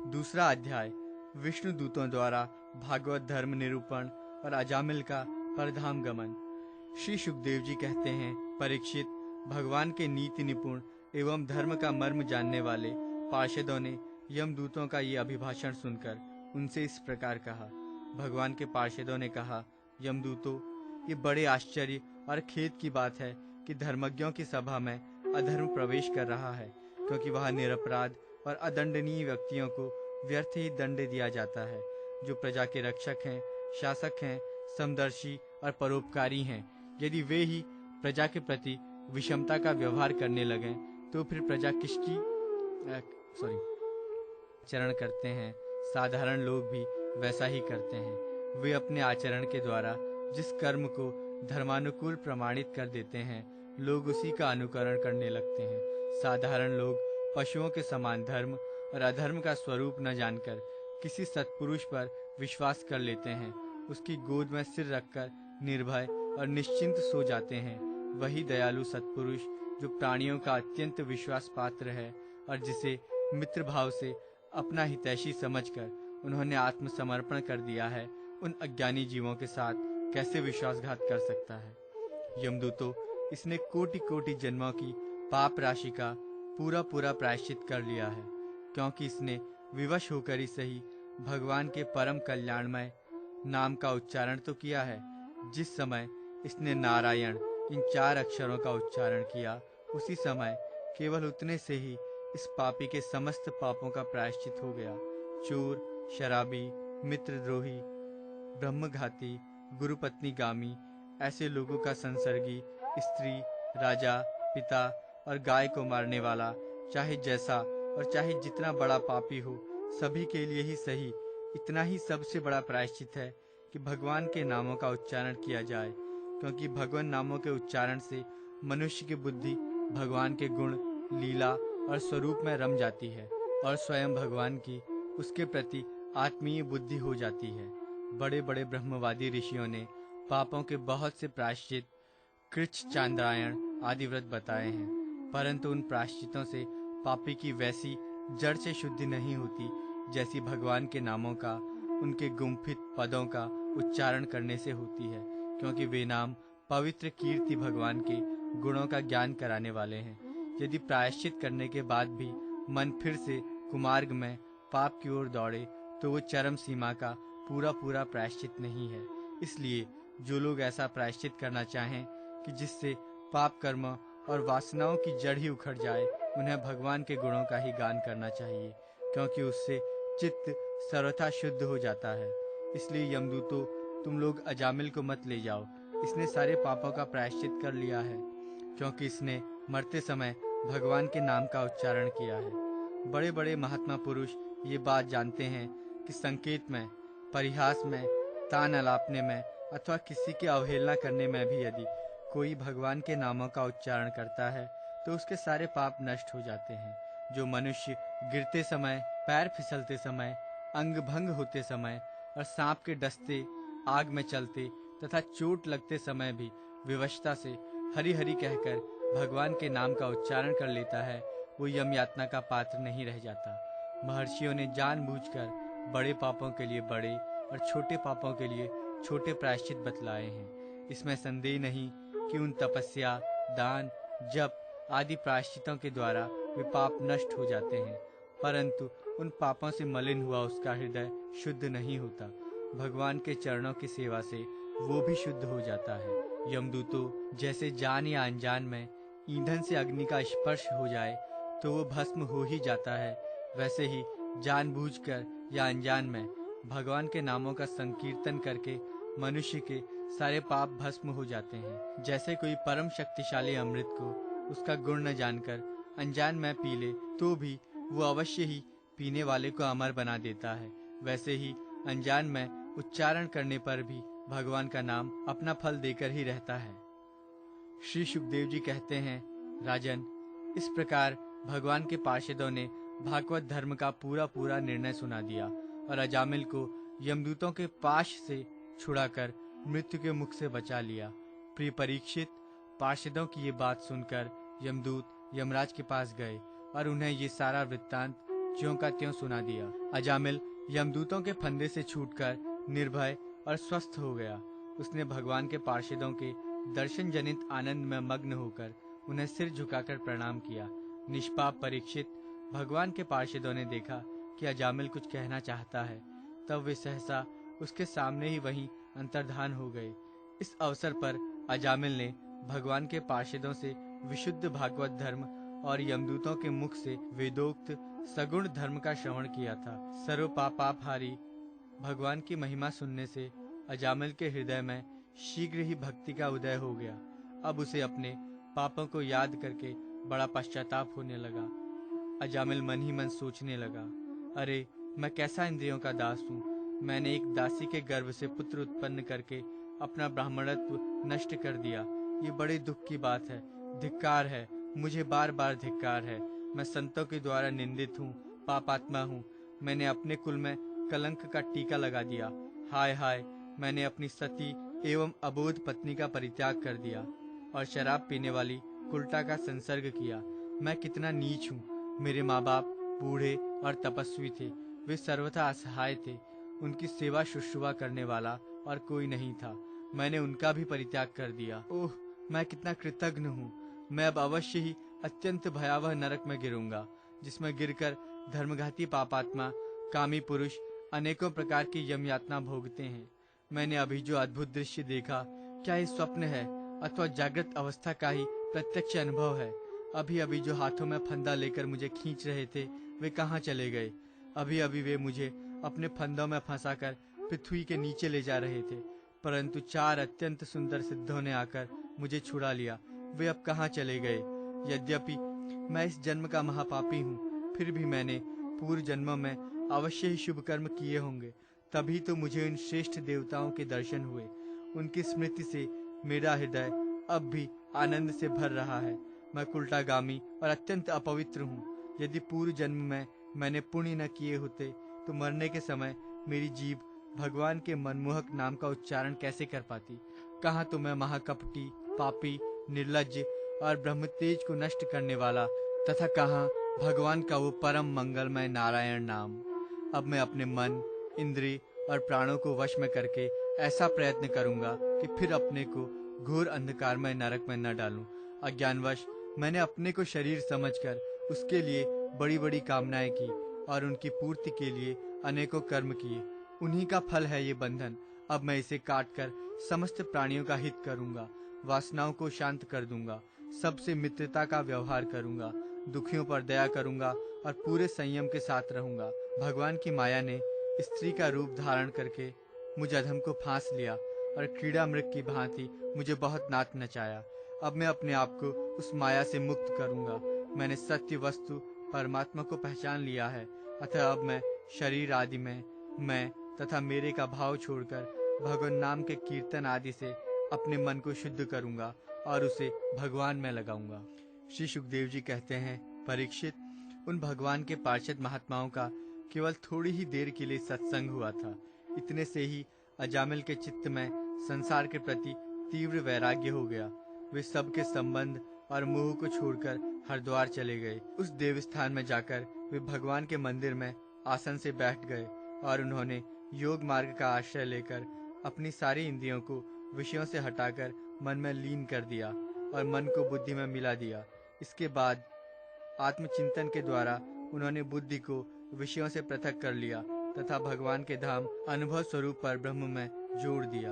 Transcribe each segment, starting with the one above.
दूसरा अध्याय विष्णु दूतों द्वारा भागवत धर्म निरूपण और अजामिल का परधाम गमन। श्री सुखदेव जी कहते हैं, परीक्षित, भगवान के नीति निपुण एवं धर्म का मर्म जानने वाले पार्षदों ने यमदूतों का ये अभिभाषण सुनकर उनसे इस प्रकार कहा। भगवान के पार्षदों ने कहा, यमदूतों, ये बड़े आश्चर्य और खेद की बात है कि धर्मज्ञों की सभा में अधर्म प्रवेश कर रहा है, क्योंकि वहां निरपराध और अदंडनीय व्यक्तियों को व्यर्थ ही दंड दिया जाता है। जो प्रजा के रक्षक हैं, शासक हैं, समदर्शी और परोपकारी हैं, यदि वे ही प्रजा के प्रति विषमता का व्यवहार करने लगें तो फिर प्रजा किसकी आचरण करते हैं। साधारण लोग भी वैसा ही करते हैं। वे अपने आचरण के द्वारा जिस कर्म को धर्मानुकूल प्रमाणित कर देते हैं, लोग उसी का अनुकरण करने लगते हैं। साधारण लोग पशुओं के समान धर्म और अधर्म का स्वरूप न जानकर किसी सत्पुरुष पर विश्वास कर लेते हैं। उसकी गोद में सिर रखकर निर्भय और निश्चिंत सो जाते हैं। वही दयालु सत्पुरुष जो प्राणियों का अत्यंत विश्वास पात्र है और जिसे मित्र भाव से अपना हितैषी समझकर उन्होंने आत्मसमर्पण कर दिया है, उन अज्ञानी जीवों के साथ कैसे विश्वासघात कर सकता है। यमदूतों, इसने कोटि कोटि जन्मों की पाप राशि का पूरा प्रायश्चित कर लिया है, क्योंकि इसने विवश होकर ही सही भगवान के परम कल्याणमय नाम का उच्चारण तो किया है। जिस समय इसने नारायण इन 4 अक्षरों का उच्चारण किया, उसी समय केवल उतने से ही इस पापी के समस्त पापों का प्रायश्चित हो गया। चोर, शराबी, मित्रद्रोही, ब्रह्मघाती, गुरुपत्नीगामी, ऐसे लोगों का संसर्गी, स्त्री, राजा, पिता और गाय को मारने वाला, चाहे जैसा और चाहे जितना बड़ा पापी हो, सभी के लिए ही सही इतना ही सबसे बड़ा प्रायश्चित है कि भगवान के नामों का उच्चारण किया जाए, क्योंकि भगवान नामों के उच्चारण से मनुष्य की बुद्धि भगवान के गुण, लीला और स्वरूप में रम जाती है और स्वयं भगवान की उसके प्रति आत्मीय बुद्धि हो जाती है। बड़े बड़े ब्रह्मवादी ऋषियों ने पापों के बहुत से प्रायश्चित, कृच्छ, चांद्रायण आदि व्रत बताए हैं, परंतु उन प्रायश्चितों से पापी की वैसी जड़ से शुद्धि नहीं होती जैसी भगवान के नामों का, उनके गुम्फित पदों का उच्चारण करने से होती है, क्योंकि वे नाम पवित्र कीर्ति भगवान के गुणों का ज्ञान कराने वाले हैं। यदि प्रायश्चित करने के बाद भी मन फिर से कुमार्ग में पाप की ओर दौड़े तो वो चरम सीमा का पूरा प्रायश्चित नहीं है। इसलिए जो लोग ऐसा प्रायश्चित करना चाहें कि जिससे पाप कर्म और वासनाओं की जड़ ही उखड़ जाए, उन्हें भगवान के गुणों का ही गान करना चाहिए, क्योंकि उससे चित्त सर्वथा शुद्ध हो जाता है। इसलिए यमदूतों, तुम लोग अजामिल को मत ले जाओ। इसने सारे पापों का प्रायश्चित कर लिया है, क्योंकि इसने मरते समय भगवान के नाम का उच्चारण किया है। बड़े बड़े महात्मा पुरुष ये बात जानते हैं कि संकेत में, परिहास में, तान अलापने में अथवा किसी की अवहेलना करने में भी यदि कोई भगवान के नामों का उच्चारण करता है तो उसके सारे पाप नष्ट हो जाते हैं। जो मनुष्य गिरते समय, पैर फिसलते समय, अंग भंग होते समय और सांप के डसते, आग में चलते तथा चोट लगते समय भी विवशता से हरि हरि कहकर भगवान के नाम का उच्चारण कर लेता है, वो यम यातना का पात्र नहीं रह जाता। महर्षियों ने जानबूझकर बड़े पापों के लिए बड़े और छोटे पापों के लिए छोटे प्रायश्चित बतलाए हैं। इसमें संदेह नहीं कि उन तपस्या, दान, जप आदि प्रायश्चितों के द्वारा वे पाप नष्ट हो जाते हैं, परंतु उन पापों से मलिन हुआ उसका हृदय शुद्ध नहीं होता। भगवान के चरणों की सेवा से वो भी शुद्ध हो जाता है। यमदूतों, जैसे जान या अनजान में ईंधन से अग्नि का स्पर्श हो जाए तो वो भस्म हो ही जाता है, वैसे ही जानबूझकर या अनजान में भगवान के नामों का संकीर्तन करके मनुष्य के सारे पाप भस्म हो जाते हैं। जैसे कोई परम शक्तिशाली अमृत को उसका गुण न जानकर अनजान में पी ले तो भी वो अवश्य ही पीने वाले को अमर बना देता है, वैसे ही अनजान में उच्चारण करने पर भी भगवान का नाम अपना फल देकर ही रहता है। श्री सुखदेव जी कहते हैं, राजन, इस प्रकार भगवान के पार्षदों ने भागवत धर्म का पूरा निर्णय सुना दिया और अजामिल को यमदूतों के पाश से छुड़ाकर मृत्यु के मुख से बचा लिया। प्रिय परीक्षित, पार्षदों की ये बात सुनकर यमदूत यमराज के पास गए और उन्हें ये सारा वृत्तांत ज्यों का त्यों सुना दिया। अजामिल यमदूतों के फंदे से छूटकर निर्भय और स्वस्थ हो गया। उसने भगवान के पार्षदों के दर्शन जनित आनंद में मग्न होकर उन्हें सिर झुकाकर प्रणाम किया। निष्पाप परीक्षित, भगवान के पार्षदों ने देखा कि अजामिल कुछ कहना चाहता है, तब वे सहसा उसके सामने ही वहीं अंतर्धान हो गए। इस अवसर पर अजामिल ने भगवान के पार्षदों से विशुद्ध भागवत धर्म और यमदूतों के मुख से वेदोक्त सगुण धर्म का श्रवण किया था। सर्व पापापहारी भगवान की महिमा सुनने से अजामिल के हृदय में शीघ्र ही भक्ति का उदय हो गया। अब उसे अपने पापों को याद करके बड़ा पश्चाताप होने लगा। अजामिल मन ही मन सोचने लगा, अरे मैं कैसा इंद्रियों का दास हूँ। मैंने एक दासी के गर्भ से पुत्र उत्पन्न करके अपना ब्राह्मणत्व नष्ट कर दिया। ये बड़े दुख की बात है। धिक्कार है, मुझे बार बार धिक्कार है। मैं संतों के द्वारा निंदित हूँ, पापात्मा हूँ। मैंने अपने कुल में कलंक का टीका लगा दिया। हाय हाय, मैंने अपनी सती एवं अबोध पत्नी का परित्याग कर दिया और शराब पीने वाली कुलटा का संसर्ग किया। मैं कितना नीच हूँ। मेरे माँ बाप बूढ़े और तपस्वी थे। वे सर्वथा असहाय थे। उनकी सेवा शुश्रूषा करने वाला और कोई नहीं था। मैंने उनका भी परित्याग कर दिया। ओह, मैं कितना कृतज्ञ हूँ। मैं अब अवश्य ही अत्यंत भयावह नरक में गिरूंगा, जिसमें गिरकर धर्मघाती पापात्मा कामी पुरुष अनेकों प्रकार की यम यातना भोगते हैं। मैंने अभी जो अद्भुत दृश्य देखा, क्या ये स्वप्न है अथवा जागृत अवस्था का ही प्रत्यक्ष अनुभव है? अभी अभी जो हाथों में फंदा लेकर मुझे खींच रहे थे, वे कहाँ चले गए? अभी अभी वे मुझे अपने फंदों में फंसाकर पृथ्वी के नीचे ले जा रहे थे, परंतु 4 अत्यंत सुंदर सिद्धों ने आकर मुझे छुड़ा लिया। वे अब कहाँ चले गए? यद्यपि मैं इस जन्म का महापापी हूँ, फिर भी मैंने पूर्व जन्मों में अवश्य ही शुभ कर्म किए होंगे, तभी तो मुझे इन श्रेष्ठ देवताओं के दर्शन हुए। उनकी स्मृति से मेरा हृदय अब भी आनंद से भर रहा है। मैं कुलटागामी और अत्यंत अपवित्र हूँ। यदि पूर्व जन्म में मैंने पुण्य न किए होते तो मरने के समय मेरी जीभ भगवान के मनमोहक नाम का उच्चारण कैसे कर पाती? कहाँ तो मैं महाकपटी, पापी, निर्लज्ज और ब्रह्मतेज को नष्ट करने वाला, तथा कहाँ भगवान का वो परम मंगलमय नारायण नाम। अब मैं अपने मन, इंद्रिय और प्राणों को वश में करके ऐसा प्रयत्न करूंगा कि फिर अपने को घोर अंधकारमय नरक में न डालूं। अज्ञानवश मैंने अपने को शरीर समझकर उसके लिए बड़ी बड़ी कामनाएं की और उनकी पूर्ति के लिए अनेकों कर्म किए। उन्हीं का फल है ये बंधन। अब मैं इसे काट कर समस्त प्राणियों का हित करूंगा, वासनाओं को शांत कर दूंगा, सबसे मित्रता का व्यवहार करूंगा, दुखियों पर दया करूंगा और पूरे संयम के साथ रहूंगा। भगवान की माया ने स्त्री का रूप धारण करके मुझ अधम को फांस लिया और क्रीड़ा मृग की भांति मुझे बहुत नाच नचाया। अब मैं अपने आप को उस माया से मुक्त करूंगा। मैंने सत्य वस्तु परमात्मा को पहचान लिया है, अतः अब मैं शरीर आदि में मैं तथा मेरे का भाव छोड़कर भगवान नाम के कीर्तन आदि से अपने मन को शुद्ध करूंगा और उसे भगवान में लगाऊंगा। श्री सुखदेव जी कहते हैं, परीक्षित, उन भगवान के पार्षद महात्माओं का केवल थोड़ी ही देर के लिए सत्संग हुआ था। इतने से ही अजामिल के चित्त में संसार के प्रति तीव्र वैराग्य हो गया। वे सबके संबंध और मोह को छोड़कर हरिद्वार चले गए। उस देव स्थान में जाकर वे भगवान के मंदिर में आसन से बैठ गए और उन्होंने योग मार्ग का आश्रय लेकर अपनी सारी इंद्रियों को विषयों से हटाकर मन में लीन कर दिया और मन को बुद्धि में मिला दिया। इसके बाद आत्मचिंतन के द्वारा उन्होंने बुद्धि को विषयों से पृथक कर लिया तथा भगवान के धाम अनुभव स्वरूप पर ब्रह्म में जोड़ दिया।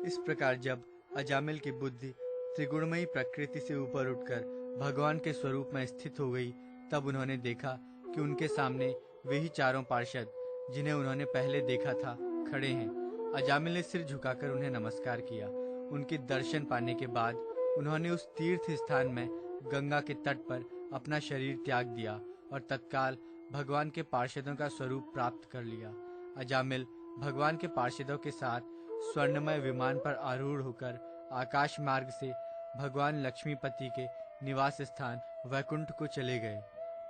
इस प्रकार जब अजामिल की बुद्धि त्रिगुणमयी प्रकृति से ऊपर उठकर भगवान के स्वरूप में स्थित हो गई, तब उन्होंने देखा कि उनके सामने वे ही 4 पार्षद जिन्हें उन्होंने पहले देखा था खड़े हैं। अजामिल ने सिर झुकाकर उन्हें नमस्कार किया। उनके दर्शन पाने के बाद उन्होंने उस तीर्थ स्थान में गंगा के तट पर अपना शरीर त्याग दिया और तत्काल भगवान के पार्षदों का स्वरूप प्राप्त कर लिया। अजामिल भगवान के पार्षदों के साथ स्वर्णमय विमान पर आरूढ़ होकर आकाश मार्ग से भगवान लक्ष्मीपति के निवास स्थान वैकुंठ को चले गए।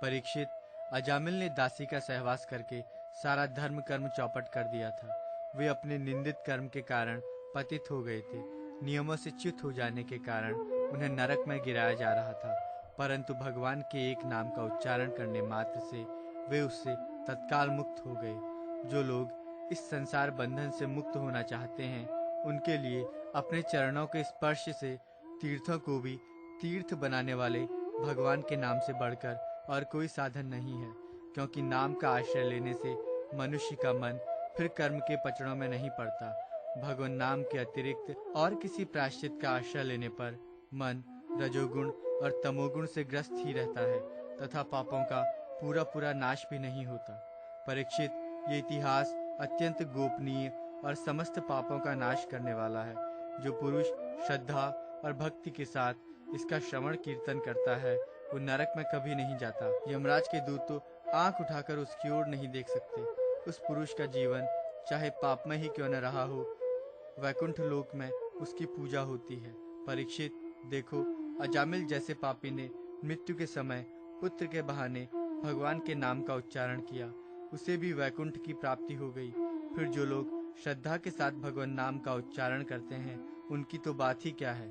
परीक्षित, अजामिल ने दासी का सहवास करके सारा धर्म कर्म चौपट कर दिया था। वे अपने निंदित कर्म के कारण पतित हो गए थे। नियमों से च्युत हो जाने के कारण उन्हें नरक में गिराया जा रहा था, परंतु भगवान के एक नाम का उच्चारण करने मात्र से वे उससे तत्काल मुक्त हो गए। जो लोग इस संसार बंधन से मुक्त होना चाहते हैं, उनके लिए अपने चरणों के स्पर्श से तीर्थों को भी तीर्थ बनाने वाले भगवान के नाम से बढ़कर और कोई साधन नहीं है, क्योंकि नाम का आश्रय लेने से मनुष्य का मन फिर कर्म के पचड़ों में नहीं पड़ता। भगवान नाम के अतिरिक्त और किसी प्रायश्चित का आश्रय लेने पर मन रजोगुण और तमोगुण से ग्रस्त ही रहता है तथा पापों का पूरा पूरा नाश भी नहीं होता। परीक्षित, ये इतिहास अत्यंत गोपनीय और समस्त पापों का नाश करने वाला है। जो पुरुष श्रद्धा और भक्ति के साथ इसका श्रवण कीर्तन करता है, वो नरक में कभी नहीं जाता। यमराज के दूत तो आंख उठाकर उसकी ओर नहीं देख सकते। उस पुरुष का जीवन चाहे पाप में ही क्यों न रहा हो, वैकुंठ लोक में उसकी पूजा होती है। परीक्षित, देखो, अजामिल जैसे पापी ने मृत्यु के समय पुत्र के बहाने भगवान के नाम का उच्चारण किया, उसे भी वैकुंठ की प्राप्ति हो गई। फिर जो लोग श्रद्धा के साथ भगवान नाम का उच्चारण करते हैं, उनकी तो बात ही क्या है।